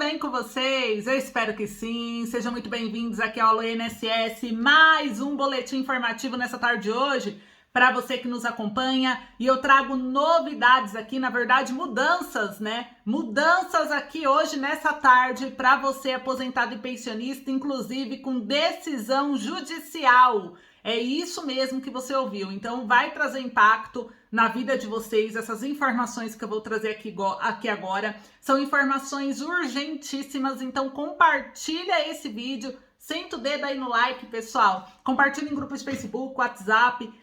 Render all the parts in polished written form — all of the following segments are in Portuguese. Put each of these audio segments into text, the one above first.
bem com vocês? Eu espero que sim. Sejam muito bem-vindos aqui ao Alô INSS, mais um boletim informativo nessa tarde de hoje para você que nos acompanha. E eu trago novidades aqui, na verdade, mudanças, né? Mudanças aqui hoje nessa tarde para você aposentado e pensionista, inclusive com decisão judicial. É isso mesmo que você ouviu. Então vai trazer impacto na vida de vocês. Essas informações que eu vou trazer aqui agora são informações urgentíssimas. Então compartilha esse vídeo, senta o dedo aí no like, pessoal. Compartilha em grupos de Facebook, WhatsApp,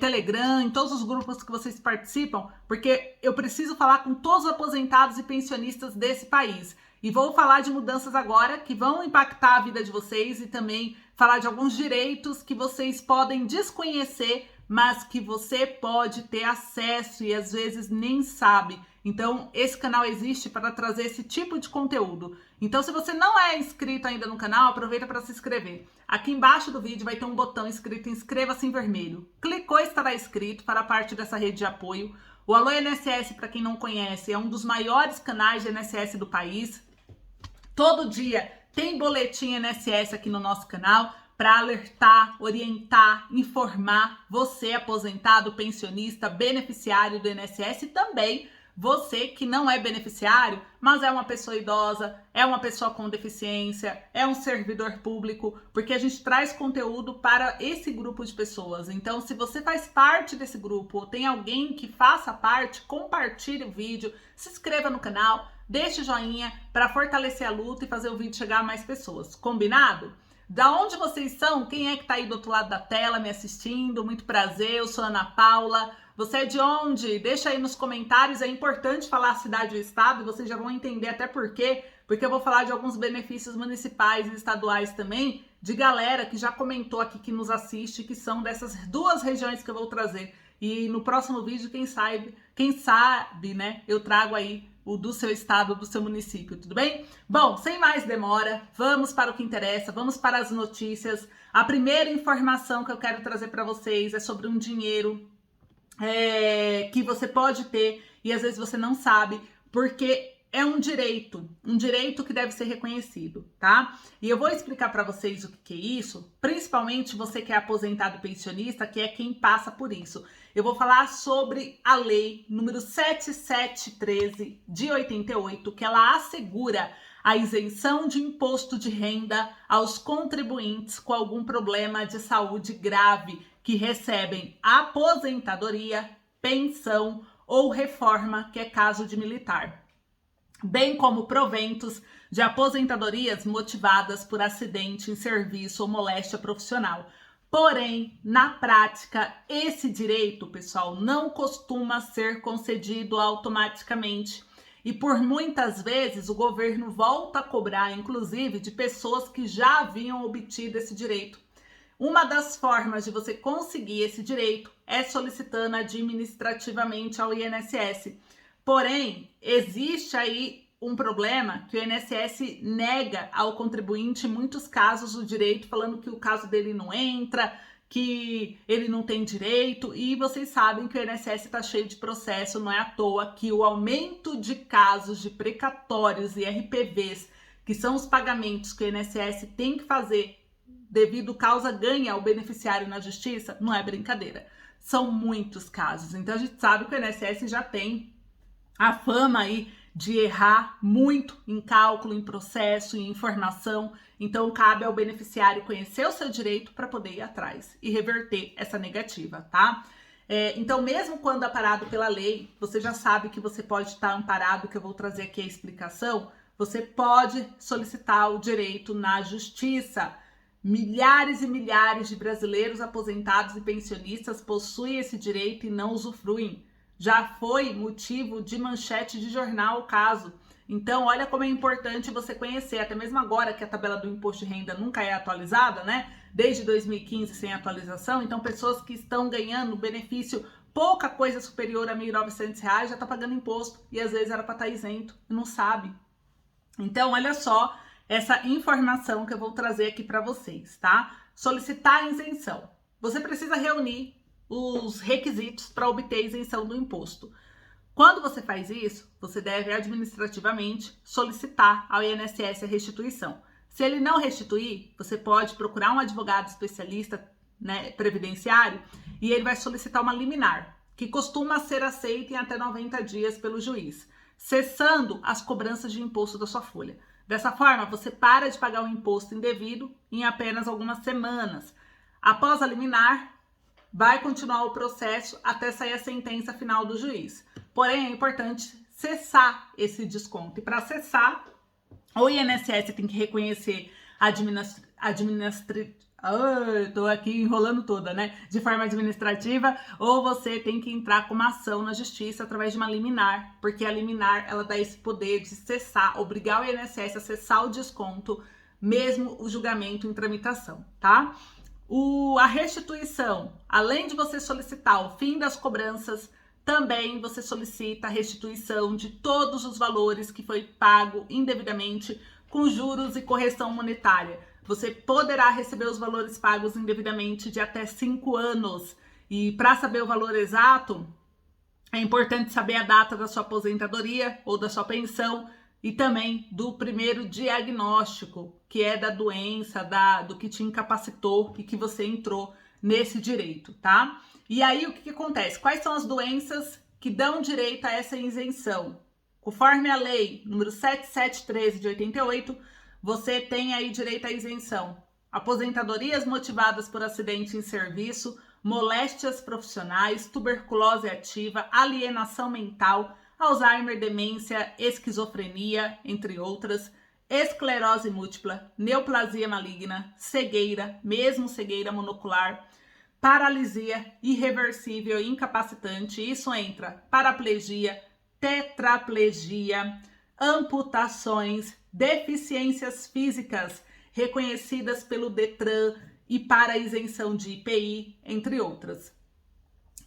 Telegram, em todos os grupos que vocês participam, porque eu preciso falar com todos os aposentados e pensionistas desse país. E vou falar de mudanças agora que vão impactar a vida de vocês e também falar de alguns direitos que vocês podem desconhecer, mas que você pode ter acesso e às vezes nem sabe. Então, esse canal existe para trazer esse tipo de conteúdo. Então, se você não é inscrito ainda no canal, aproveita para se inscrever. Aqui embaixo do vídeo vai ter um botão escrito inscreva-se em vermelho. Clicou, estará inscrito para parte dessa rede de apoio. O Alô INSS, para quem não conhece, é um dos maiores canais de INSS do país. Todo dia tem boletim INSS aqui no nosso canal para alertar, orientar, informar você, aposentado, pensionista, beneficiário do INSS e também você que não é beneficiário, mas é uma pessoa idosa, é uma pessoa com deficiência, é um servidor público, porque a gente traz conteúdo para esse grupo de pessoas. Então, se você faz parte desse grupo ou tem alguém que faça parte, compartilhe o vídeo, se inscreva no canal, deixe o joinha para fortalecer a luta e fazer o vídeo chegar a mais pessoas. Combinado? Da onde vocês são? Quem é que tá aí do outro lado da tela me assistindo? Muito prazer, eu sou Ana Paula. Você é de onde? Deixa aí nos comentários, é importante falar a cidade e o estado, e vocês já vão entender até por quê, porque eu vou falar de alguns benefícios municipais e estaduais também, de galera que já comentou aqui que nos assiste, que são dessas duas regiões que eu vou trazer. E no próximo vídeo, quem sabe, né, eu trago aí o do seu estado, do seu município, tudo bem? Bom, sem mais demora, vamos para o que interessa, vamos para as notícias. A primeira informação que eu quero trazer para vocês é sobre um dinheiro que você pode ter e às vezes você não sabe, porque é um direito que deve ser reconhecido, tá? E eu vou explicar para vocês o que é isso, principalmente você que é aposentado e pensionista, que é quem passa por isso. Eu vou falar sobre a lei número 7713 de 88, que ela assegura a isenção de imposto de renda aos contribuintes com algum problema de saúde grave que recebem aposentadoria, pensão ou reforma, que é caso de militar, bem como proventos de aposentadorias motivadas por acidente em serviço ou moléstia profissional. Porém, na prática, esse direito, pessoal, não costuma ser concedido automaticamente. E por muitas vezes o governo volta a cobrar, inclusive, de pessoas que já haviam obtido esse direito. Uma das formas de você conseguir esse direito é solicitando administrativamente ao INSS. Porém, existe aí um problema que o INSS nega ao contribuinte em muitos casos o direito, falando que o caso dele não entra, que ele não tem direito, e vocês sabem que o INSS está cheio de processo, não é à toa que o aumento de casos de precatórios e RPVs, que são os pagamentos que o INSS tem que fazer devido causa ganha ao beneficiário na justiça, não é brincadeira. São muitos casos. Então a gente sabe que o INSS já tem a fama aí de errar muito em cálculo, em processo, em informação. Então cabe ao beneficiário conhecer o seu direito para poder ir atrás e reverter essa negativa, tá? Então, mesmo quando amparado pela lei, você já sabe que você pode estar amparado, que eu vou trazer aqui a explicação, você pode solicitar o direito na justiça. Milhares e milhares de brasileiros aposentados e pensionistas possuem esse direito e não usufruem. Já foi motivo de manchete de jornal o caso. Então, olha como é importante você conhecer, até mesmo agora que a tabela do imposto de renda nunca é atualizada, né? Desde 2015 sem atualização. Então, pessoas que estão ganhando benefício pouca coisa superior a R$ 1.900 já está pagando imposto e às vezes era para estar isento e não sabe. Então, olha só essa informação que eu vou trazer aqui para vocês, tá? Solicitar a isenção. Você precisa reunir os requisitos para obter a isenção do imposto. Quando você faz isso, você deve administrativamente solicitar ao INSS a restituição. Se ele não restituir, você pode procurar um advogado especialista, né, previdenciário, e ele vai solicitar uma liminar, que costuma ser aceita em até 90 dias pelo juiz, cessando as cobranças de imposto da sua folha. Dessa forma, você para de pagar o imposto indevido em apenas algumas semanas. Após a liminar, vai continuar o processo até sair a sentença final do juiz. Porém, é importante cessar esse desconto. E para cessar, o INSS tem que reconhecer tô aqui enrolando toda, né? De forma administrativa, ou você tem que entrar com uma ação na justiça através de uma liminar, porque a liminar, ela dá esse poder de cessar, obrigar o INSS a cessar o desconto, mesmo o julgamento em tramitação, tá? A restituição, além de você solicitar o fim das cobranças, também você solicita a restituição de todos os valores que foi pago indevidamente com juros e correção monetária. Você poderá receber os valores pagos indevidamente de até 5 anos. E para saber o valor exato, é importante saber a data da sua aposentadoria ou da sua pensão e também do primeiro diagnóstico, que é da doença, do que te incapacitou e que você entrou nesse direito, tá? E aí, o que acontece? Quais são as doenças que dão direito a essa isenção? Conforme a lei número 7713 de 88, você tem aí direito à isenção. Aposentadorias motivadas por acidente em serviço, moléstias profissionais, tuberculose ativa, alienação mental, Alzheimer, demência, esquizofrenia, entre outras, esclerose múltipla, neoplasia maligna, cegueira, mesmo cegueira monocular, paralisia irreversível e incapacitante, isso entra paraplegia, tetraplegia, amputações, deficiências físicas reconhecidas pelo Detran e para isenção de IPI, entre outras.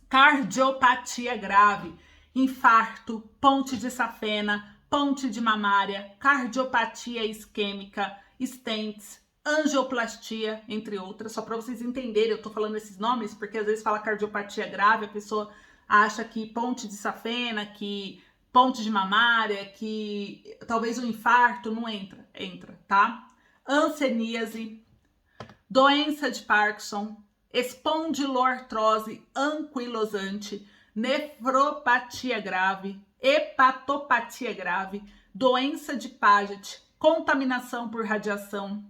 Cardiopatia grave, infarto, ponte de safena, ponte de mamária, cardiopatia isquêmica, stents, angioplastia, entre outras. Só para vocês entenderem, eu tô falando esses nomes porque às vezes fala cardiopatia grave, a pessoa acha que ponte de safena, que ponte de mamária, que talvez o infarto não entra, tá? Hanseníase, doença de Parkinson, espondilortrose anquilosante, nefropatia grave, hepatopatia grave, doença de Paget, contaminação por radiação,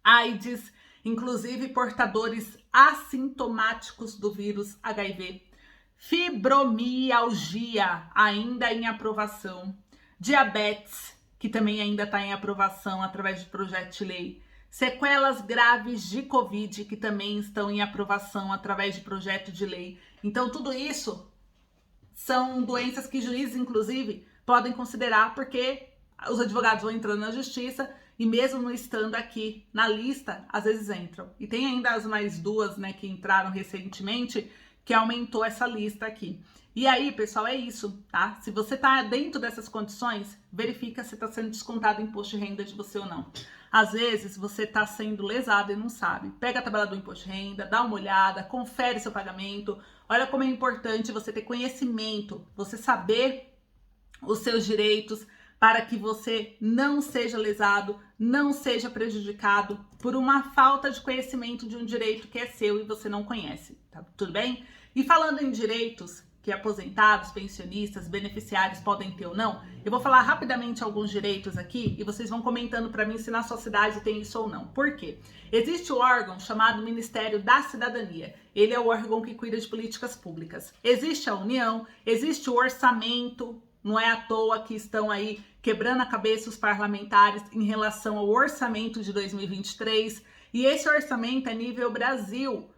AIDS, inclusive portadores assintomáticos do vírus HIV, fibromialgia, ainda em aprovação, diabetes, que também ainda está em aprovação através de projeto de lei, sequelas graves de Covid, que também estão em aprovação através de projeto de lei. Então, tudo isso são doenças que juízes, inclusive, podem considerar, porque os advogados vão entrando na justiça e mesmo não estando aqui na lista, às vezes entram. E tem ainda as mais duas, né, que entraram recentemente, que aumentou essa lista aqui. E aí, pessoal, é isso, tá? Se você tá dentro dessas condições, verifica se tá sendo descontado imposto de renda de você ou não. Às vezes, você tá sendo lesado e não sabe. Pega a tabela do imposto de renda, dá uma olhada, confere seu pagamento. Olha como é importante você ter conhecimento, você saber os seus direitos, para que você não seja lesado, não seja prejudicado por uma falta de conhecimento de um direito que é seu e você não conhece, tá tudo bem? E falando em direitos que aposentados, pensionistas, beneficiários podem ter ou não, eu vou falar rapidamente alguns direitos aqui e vocês vão comentando para mim se na sua cidade tem isso ou não. Por quê? Existe o órgão chamado Ministério da Cidadania. Ele é o órgão que cuida de políticas públicas. Existe a União, existe o orçamento. Não é à toa que estão aí quebrando a cabeça os parlamentares em relação ao orçamento de 2023. E esse orçamento é nível Brasil.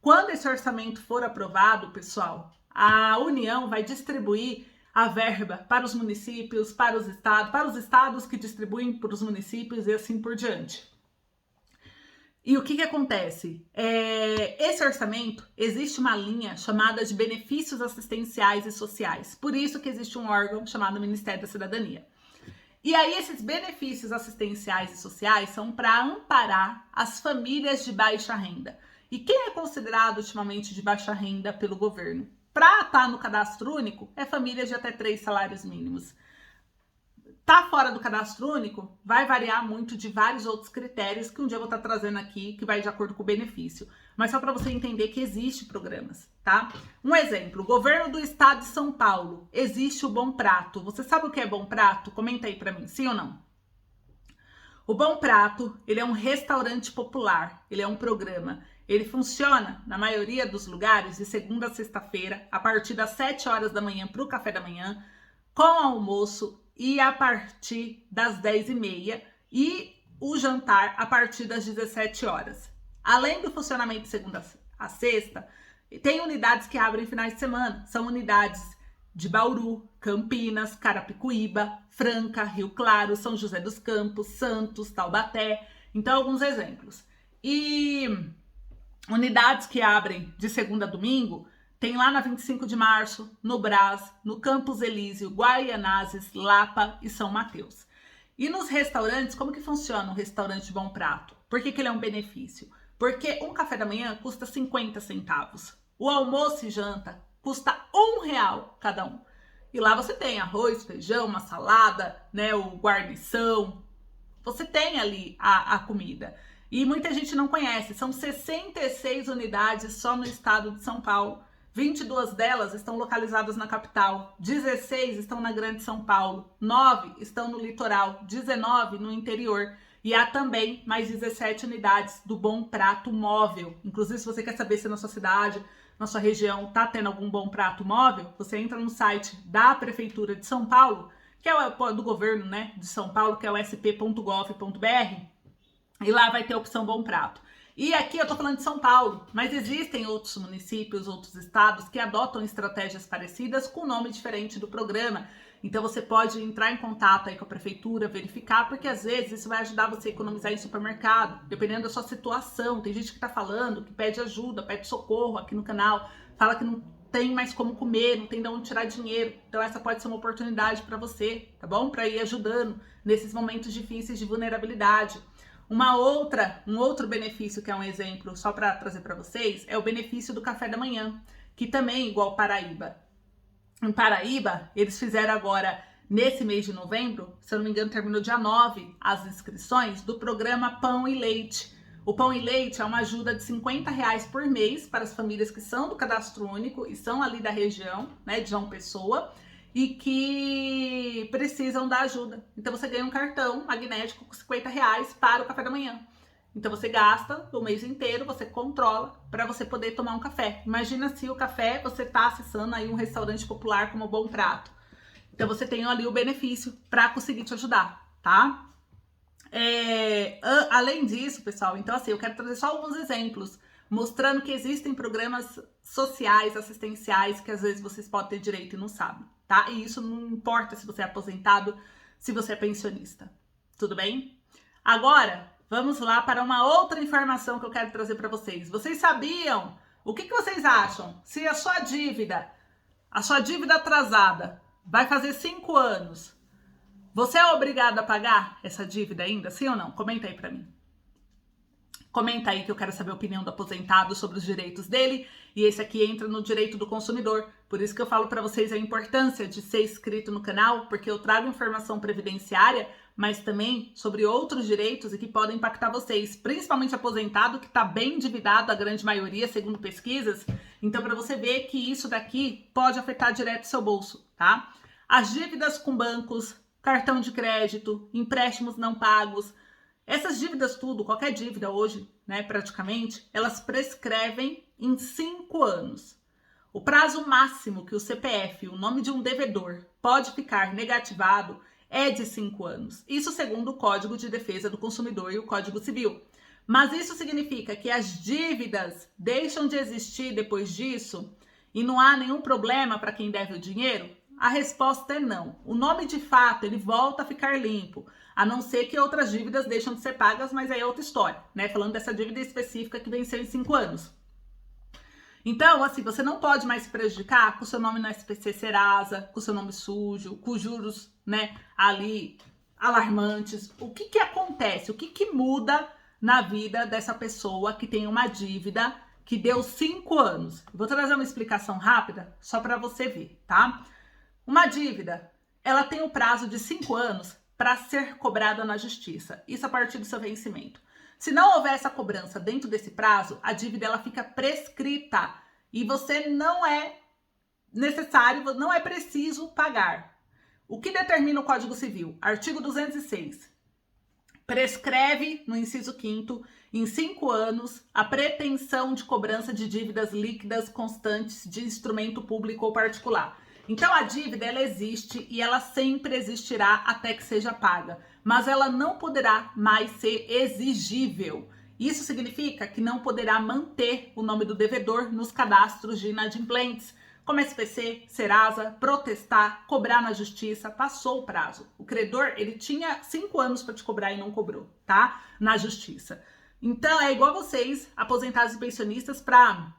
Quando esse orçamento for aprovado, pessoal, a União vai distribuir a verba para os municípios, para os estados que distribuem para os municípios e assim por diante. E o que acontece? Esse orçamento, existe uma linha chamada de benefícios assistenciais e sociais. Por isso que existe um órgão chamado Ministério da Cidadania. E aí esses benefícios assistenciais e sociais são para amparar as famílias de baixa renda. E quem é considerado ultimamente de baixa renda pelo governo? Para estar no cadastro único, é família de até 3 salários mínimos. Tá fora do cadastro único, vai variar muito de vários outros critérios que um dia eu vou estar trazendo aqui, que vai de acordo com o benefício. Mas só para você entender que existe programas, tá? Um exemplo, o governo do estado de São Paulo, existe o Bom Prato. Você sabe o que é Bom Prato? Comenta aí para mim, sim ou não? O Bom Prato, ele é um restaurante popular, ele é um programa. Ele funciona, na maioria dos lugares, de segunda a sexta-feira, a partir das 7 horas da manhã para o café da manhã, com almoço e a partir das 10h30 e o jantar a partir das 17 horas. Além do funcionamento de segunda a sexta, tem unidades que abrem finais de semana. São unidades de Bauru, Campinas, Carapicuíba, Franca, Rio Claro, São José dos Campos, Santos, Taubaté. Então, alguns exemplos. E unidades que abrem de segunda a domingo, tem lá na 25 de março, no Brás, no Campos Elísio, Guaianazes, Lapa e São Mateus. E nos restaurantes, como que funciona um restaurante Bom Prato? Por que ele é um benefício? Porque um café da manhã custa 50 centavos. O almoço e janta custa R$1 cada um. E lá você tem arroz, feijão, uma salada, né, o guarnição. Você tem ali a comida. E muita gente não conhece. São 66 unidades só no estado de São Paulo. 22 delas estão localizadas na capital, 16 estão na Grande São Paulo, 9 estão no litoral, 19 no interior. E há também mais 17 unidades do Bom Prato móvel. Inclusive, se você quer saber se na sua cidade, na sua região, está tendo algum Bom Prato móvel, você entra no site da Prefeitura de São Paulo, que é o do governo, né, de São Paulo, que é o sp.gov.br, e lá vai ter a opção Bom Prato. E aqui eu tô falando de São Paulo, mas existem outros municípios, outros estados que adotam estratégias parecidas com nome diferente do programa. Então você pode entrar em contato aí com a prefeitura, verificar, porque às vezes isso vai ajudar você a economizar em supermercado, dependendo da sua situação. Tem gente que tá falando, que pede ajuda, pede socorro aqui no canal, fala que não tem mais como comer, não tem de onde tirar dinheiro. Então essa pode ser uma oportunidade para você, tá bom? Para ir ajudando nesses momentos difíceis de vulnerabilidade. Um outro benefício que é um exemplo, só para trazer para vocês, é o benefício do café da manhã, que também é igual Paraíba. Em Paraíba, eles fizeram agora, nesse mês de novembro, se eu não me engano, terminou dia 9, as inscrições do programa Pão e Leite. O Pão e Leite é uma ajuda de R$50 por mês para as famílias que são do cadastro único e são ali da região, né, de João Pessoa, e que precisam da ajuda. Então você ganha um cartão magnético com R$50 para o café da manhã. Então você gasta o mês inteiro, você controla para você poder tomar um café. Imagina se o café você está acessando aí um restaurante popular como o Bom Prato. Então você tem ali o benefício para conseguir te ajudar, tá? Além disso, pessoal, então assim, eu quero trazer só alguns exemplos mostrando que existem programas sociais, assistenciais, que às vezes vocês podem ter direito e não sabem, tá? E isso não importa se você é aposentado, se você é pensionista, tudo bem? Agora, vamos lá para uma outra informação que eu quero trazer para vocês. Vocês sabiam? O que vocês acham? Se a sua dívida atrasada vai fazer 5 anos, você é obrigado a pagar essa dívida ainda, sim ou não? Comenta aí para mim. Comenta aí que eu quero saber a opinião do aposentado sobre os direitos dele. E esse aqui entra no direito do consumidor. Por isso que eu falo para vocês a importância de ser inscrito no canal, porque eu trago informação previdenciária, mas também sobre outros direitos e que podem impactar vocês, principalmente aposentado, que está bem endividado, a grande maioria, segundo pesquisas. Então, para você ver que isso daqui pode afetar direto o seu bolso, tá? As dívidas com bancos, cartão de crédito, empréstimos não pagos, essas dívidas tudo, qualquer dívida hoje, né, praticamente, elas prescrevem em 5 anos. O prazo máximo que o CPF, o nome de um devedor, pode ficar negativado é de 5 anos. Isso segundo o Código de Defesa do Consumidor e o Código Civil. Mas isso significa que as dívidas deixam de existir depois disso e não há nenhum problema para quem deve o dinheiro? A resposta é não. O nome de fato, ele volta a ficar limpo, a não ser que outras dívidas deixam de ser pagas, mas aí é outra história, né? Falando dessa dívida específica que venceu em 5 anos. Então, assim, você não pode mais se prejudicar com o seu nome no SPC Serasa, com o seu nome sujo, com juros, né, ali, alarmantes. O que acontece? O que muda na vida dessa pessoa que tem uma dívida que deu 5 anos. Vou trazer uma explicação rápida só para você ver, tá? Uma dívida, ela tem um prazo de 5 anos para ser cobrada na justiça. Isso a partir do seu vencimento. Se não houver essa cobrança dentro desse prazo, a dívida ela fica prescrita e você não é necessário, não é preciso pagar. O que determina o Código Civil? Artigo 206. Prescreve, no inciso 5º, em 5 anos, a pretensão de cobrança de dívidas líquidas constantes de instrumento público ou particular. Então, a dívida, ela existe e ela sempre existirá até que seja paga, mas ela não poderá mais ser exigível. Isso significa que não poderá manter o nome do devedor nos cadastros de inadimplentes, como SPC, Serasa, protestar, cobrar na justiça. Passou o prazo. O credor, ele tinha 5 anos para te cobrar e não cobrou, tá? Na justiça. Então, é igual vocês, aposentados e pensionistas, para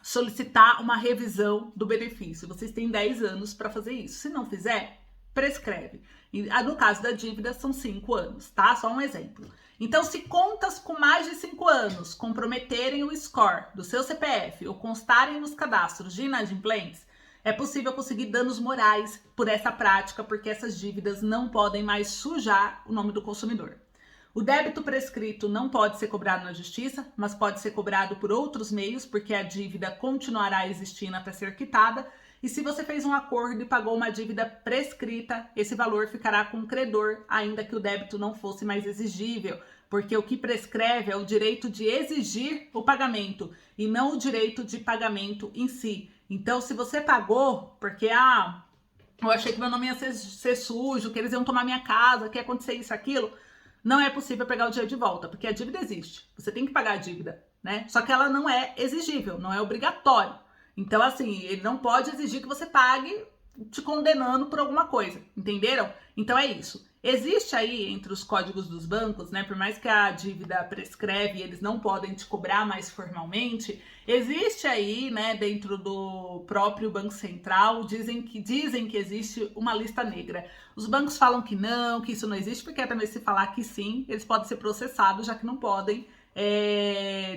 solicitar uma revisão do benefício. Vocês têm 10 anos para fazer isso. Se não fizer, prescreve. E, no caso da dívida, são 5 anos, tá? Só um exemplo. Então, se contas com mais de 5 anos comprometerem o score do seu CPF ou constarem nos cadastros de inadimplentes, é possível conseguir danos morais por essa prática, porque essas dívidas não podem mais sujar o nome do consumidor. O débito prescrito não pode ser cobrado na justiça, mas pode ser cobrado por outros meios, porque a dívida continuará existindo até ser quitada. E se você fez um acordo e pagou uma dívida prescrita, esse valor ficará com o credor, ainda que o débito não fosse mais exigível, porque o que prescreve é o direito de exigir o pagamento e não o direito de pagamento em si. Então, se você pagou porque, eu achei que meu nome ia ser sujo, que eles iam tomar minha casa, que ia acontecer isso, aquilo, não é possível pegar o dinheiro de volta, porque a dívida existe. Você tem que pagar a dívida, né? Só que ela não é exigível, não é obrigatório. Então, assim, ele não pode exigir que você pague te condenando por alguma coisa, entenderam? Então é isso. Existe aí entre os códigos dos bancos, né, por mais que a dívida prescreve, eles não podem te cobrar mais formalmente, existe aí, né, dentro do próprio Banco Central, dizem que existe uma lista negra. Os bancos falam que isso não existe, porque também se falar que sim, eles podem ser processados, já que não podem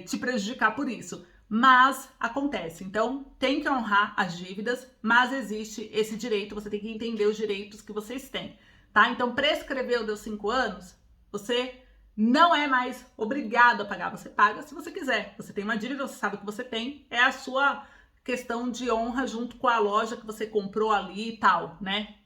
te prejudicar por isso. Mas acontece, então tem que honrar as dívidas, mas existe esse direito, você tem que entender os direitos que vocês têm, tá? Então prescreveu, deu 5 anos, você não é mais obrigado a pagar, você paga se você quiser. Você tem uma dívida, você sabe o que você tem, é a sua questão de honra junto com a loja que você comprou ali e tal, né?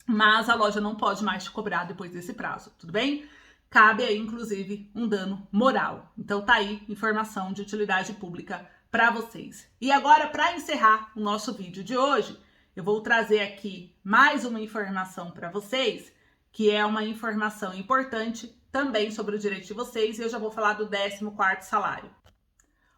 Mas a loja não pode mais te cobrar depois desse prazo, tudo bem? Cabe aí, inclusive, um dano moral. Então tá aí, informação de utilidade pública para vocês. E agora, para encerrar o nosso vídeo de hoje, eu vou trazer aqui mais uma informação para vocês, que é uma informação importante também sobre o direito de vocês, e eu já vou falar do 14º salário.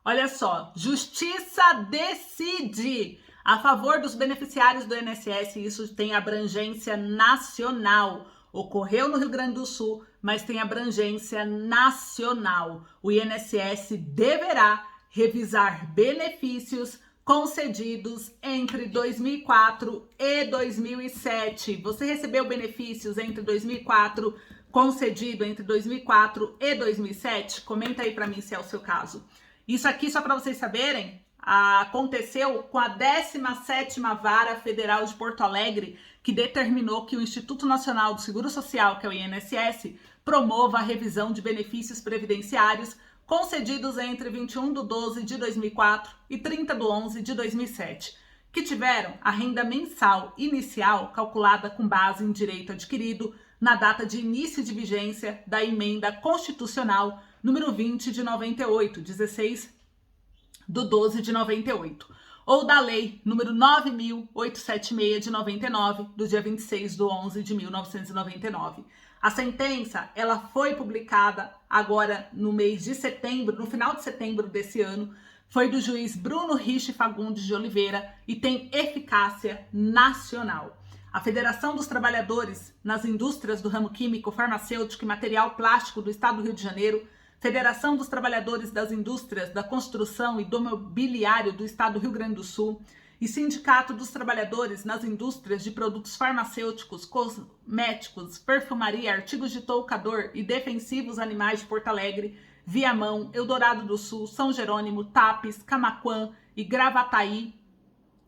Olha só, Justiça decide a favor dos beneficiários do INSS, e isso tem abrangência nacional. Ocorreu no Rio Grande do Sul, mas tem abrangência nacional. O INSS deverá revisar benefícios concedidos entre 2004 e 2007. Você recebeu benefícios entre 2004, concedido entre 2004 e 2007? Comenta aí para mim se é o seu caso. Isso aqui, só para vocês saberem, aconteceu com a 17ª Vara Federal de Porto Alegre, que determinou que o Instituto Nacional do Seguro Social, que é o INSS, promova a revisão de benefícios previdenciários concedidos entre 21/12/2004 e 30/11/2007, que tiveram a renda mensal inicial calculada com base em direito adquirido na data de início de vigência da Emenda Constitucional número 20 de 98, 16/12/98, ou da Lei número 9.876 de 99, do dia 26/11/1999. A sentença, ela foi publicada agora no mês de setembro, no final de setembro desse ano, foi do juiz Bruno Rich Fagundes de Oliveira e tem eficácia nacional. A Federação dos Trabalhadores nas Indústrias do Ramo Químico, Farmacêutico e Material Plástico do Estado do Rio de Janeiro, Federação dos Trabalhadores das Indústrias da Construção e do Mobiliário do Estado do Rio Grande do Sul e Sindicato dos Trabalhadores nas Indústrias de Produtos Farmacêuticos, Cosméticos, Perfumaria, Artigos de Toucador e Defensivos Animais de Porto Alegre Viamão, Eldorado do Sul, São Jerônimo, Tapes, Camaquã e Gravataí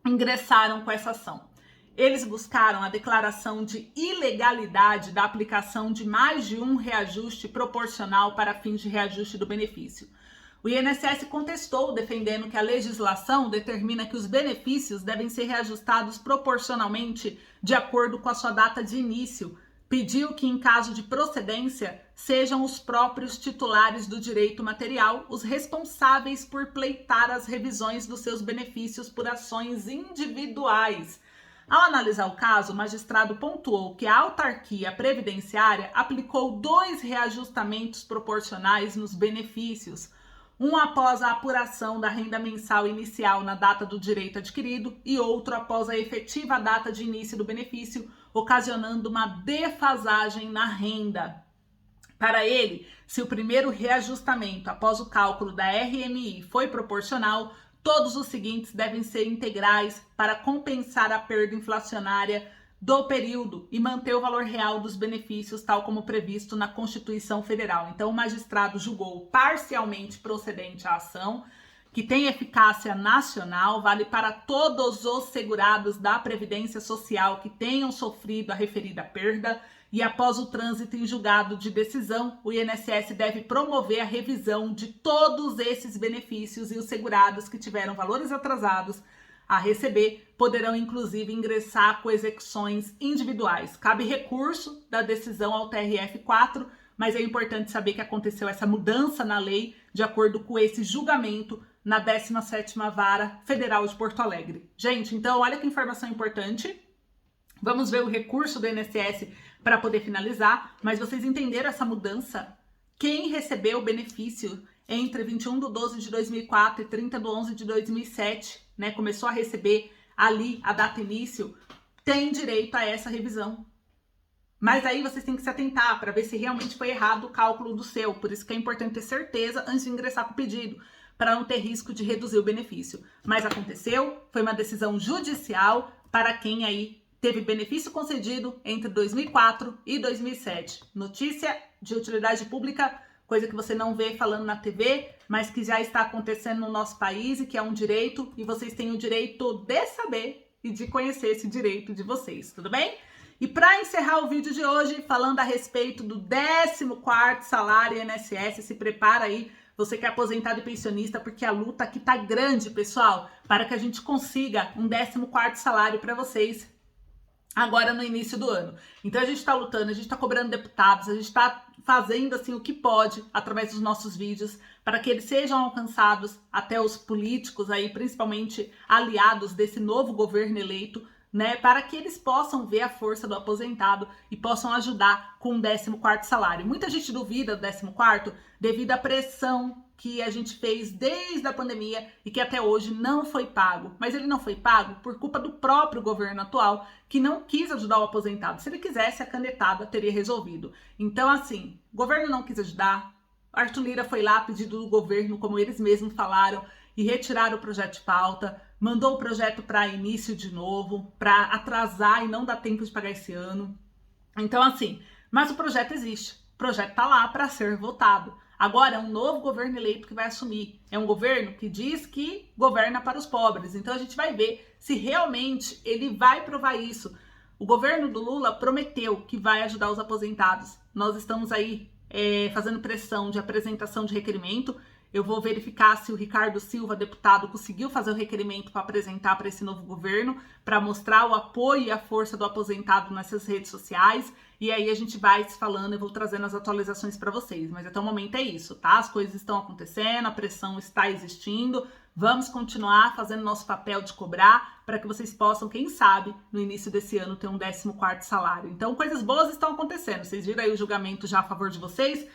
ingressaram com essa ação. Eles buscaram a declaração de ilegalidade da aplicação de mais de um reajuste proporcional para fins de reajuste do benefício. O INSS contestou, defendendo que a legislação determina que os benefícios devem ser reajustados proporcionalmente de acordo com a sua data de início. Pediu que, em caso de procedência, sejam os próprios titulares do direito material os responsáveis por pleitar as revisões dos seus benefícios por ações individuais. Ao analisar o caso, o magistrado pontuou que a autarquia previdenciária aplicou 2 reajustamentos proporcionais nos benefícios, um após a apuração da renda mensal inicial na data do direito adquirido e outro após a efetiva data de início do benefício, ocasionando uma defasagem na renda. Para ele, se o primeiro reajustamento após o cálculo da RMI foi proporcional, todos os seguintes devem ser integrais para compensar a perda inflacionária do período e manter o valor real dos benefícios, tal como previsto na Constituição Federal. Então, o magistrado julgou parcialmente procedente a ação, que tem eficácia nacional, vale para todos os segurados da Previdência Social que tenham sofrido a referida perda, e após o trânsito em julgado de decisão, o INSS deve promover a revisão de todos esses benefícios e os segurados que tiveram valores atrasados a receber poderão, inclusive, ingressar com execuções individuais. Cabe recurso da decisão ao TRF4, mas é importante saber que aconteceu essa mudança na lei de acordo com esse julgamento na 17ª Vara Federal de Porto Alegre. Gente, então, olha que informação importante. Vamos ver o recurso do INSS para poder finalizar, mas vocês entenderam essa mudança? Quem recebeu o benefício entre 21/12/2004 e 30/11/2007, né, começou a receber ali a data início, tem direito a essa revisão. Mas aí vocês têm que se atentar para ver se realmente foi errado o cálculo do seu. Por isso que é importante ter certeza antes de ingressar com o pedido, para não ter risco de reduzir o benefício. Mas aconteceu, foi uma decisão judicial para quem aí teve benefício concedido entre 2004 e 2007. Notícia de utilidade pública, coisa que você não vê falando na TV, mas que já está acontecendo no nosso país e que é um direito, e vocês têm o direito de saber e de conhecer esse direito de vocês, tudo bem? E para encerrar o vídeo de hoje, falando a respeito do 14º salário INSS, se prepara aí, você que é aposentado e pensionista, porque a luta aqui tá grande, pessoal, para que a gente consiga um 14º salário para vocês agora no início do ano. Então a gente está lutando, a gente está cobrando deputados, a gente está fazendo assim o que pode através dos nossos vídeos para que eles sejam alcançados até os políticos aí, principalmente aliados desse novo governo eleito, né, para que eles possam ver a força do aposentado e possam ajudar com o 14º salário. Muita gente duvida do 14º devido à pressão que a gente fez desde a pandemia e que até hoje não foi pago. Mas ele não foi pago por culpa do próprio governo atual, que não quis ajudar o aposentado. Se ele quisesse, a canetada teria resolvido. Então, assim, o governo não quis ajudar. Arthur Lira foi lá a pedido do governo, como eles mesmos falaram, e retiraram o projeto de pauta, mandou o projeto para início de novo, para atrasar e não dar tempo de pagar esse ano. Então, assim, mas o projeto existe. O projeto está lá para ser votado. Agora é um novo governo eleito que vai assumir. É um governo que diz que governa para os pobres. Então a gente vai ver se realmente ele vai provar isso. O governo do Lula prometeu que vai ajudar os aposentados. Nós estamos aí fazendo pressão de apresentação de requerimento. Eu vou verificar se o Ricardo Silva, deputado, conseguiu fazer o requerimento para apresentar para esse novo governo, para mostrar o apoio e a força do aposentado nessas redes sociais. E aí a gente vai se falando, eu vou trazendo as atualizações para vocês. Mas até o momento é isso, tá? As coisas estão acontecendo, a pressão está existindo. Vamos continuar fazendo nosso papel de cobrar para que vocês possam, quem sabe, no início desse ano ter um 14º salário. Então, coisas boas estão acontecendo. Vocês viram aí o julgamento já a favor de vocês?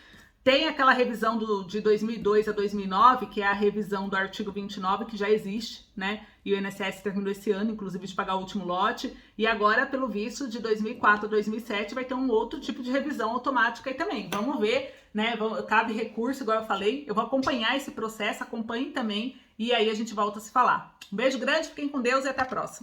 Tem aquela revisão de 2002 a 2009, que é a revisão do artigo 29, que já existe, né? E o INSS terminou esse ano, inclusive, de pagar o último lote. E agora, pelo visto, de 2004 a 2007, vai ter um outro tipo de revisão automática aí também. Vamos ver, né? Cabe recurso, igual eu falei. Eu vou acompanhar esse processo, acompanhem também. E aí a gente volta a se falar. Um beijo grande, fiquem com Deus e até a próxima.